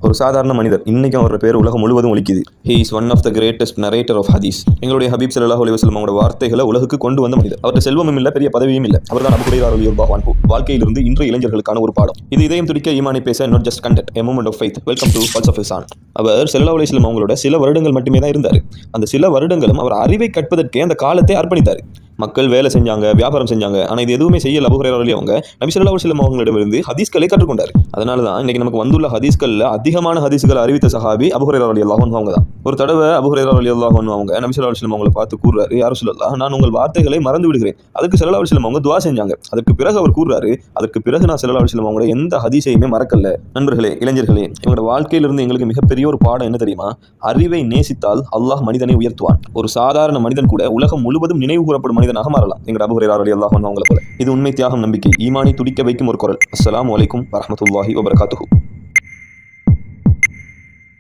ஒரு சாதாரண மனிதர், இன்னைக்கும் அவரோட பேர் உலகம் முழுவதும் ஒலிக்குது. He is one of the greatest narrator of ஹதீஸ். எங்களுடைய ஹபீப் ஸல்லல்லாஹு அலைஹி வஸல்லம் அவங்களோட வார்த்தைகளை உலகுக்கு கொண்டு வந்த மனிதர். அவருக்கு செல்வமும் இல்லை, பெரிய பதவியும் இல்லை. அவர் தான் அபூ ஹுரைரா ரலியல்லாஹு அன்ஹு. வாழ்க்கையிலிருந்து இன்றைய இளைஞர்களுக்கான ஒரு பாடம். இது இதயம் துடிக்க ஈமானை பேச, not just content, a moment of faith. Welcome to pulse of Hisan. அவர் ஸல்லல்லாஹு அலைஹி வஸல்லம் அவங்களோட சில வருடங்கள் மட்டுமே தான் இருந்தார். அந்த சில வருடங்களும் அவர் அறிவை கற்பதற்கே அந்த காலத்தை அர்ப்பணித்தார். மக்கள் வேலை செஞ்சாங்க, வியாபாரம் செஞ்சாங்க. ஆனால் இது எதுவுமே செய்யல அபூ ஹுரைரா ரலியல்லாஹு அவங்க நபி ஸல்லல்லாஹு அலைஹி வஸல்லம் அவங்களிடமிருந்து ஹதீஸ்களை கற்றுக்கொண்டார். அதனால தான் இன்னைக்கு நமக்கு வந்துள்ள ஹதீஸ்களில் அதிகமான ஹதீஸ்களை அறிவித்த சஹாபி அபூ ஹுரைரா ரலியல்லாஹு அன்ஹு அவங்க தான். ஒரு தடவை அபூ ஹுரைரா ரலியல்லாஹு அன்ஹு அவங்க நபி ஸல்லல்லாஹு அலைஹி வஸல்லம் அவங்களை பார்த்து கூறுறாரு, யா ரசூலல்லாஹ், நான் உங்கள் வார்த்தைகளை மறந்து விடுகிறேன். அதுக்கு ஸல்லல்லாஹு அலைஹி வஸல்லம் அவங்க துஆ செஞ்சாங்க. அதுக்கு பிறகு அவர் கூறுறாரு, அதுக்கு பிறகு நான் ஸல்லல்லாஹு அலைஹி வஸல்லம் அவங்களோட எந்த ஹதீஸையுமே மறக்கல. நண்பர்களே, இளைஞர்களே, இவங்களோட வாழ்க்கையிலிருந்து எங்களுக்கு மிகப்பெரிய ஒரு பாடம் என்ன தெரியுமா? அறிவை நேசித்தால் அல்லாஹ் மனிதனை உயர்த்துவான். ஒரு சாதாரண மனிதன் கூட உலகம் முழுவதும் நினைவு கூறப்படும் மனிதனாக மாறலாம். எங்க அபூ ஹுரைரா ரலியல்லாஹு அன்ஹு அவங்களை போல. இது உண்மை தியாகம், நம்பிக்கை, ஈமானை துடிக்க வைக்கும் ஒரு குரல். அஸ்ஸலாமு அலைக்கும் வரஹ்மத்துல்லாஹி வபரகாத்துஹு.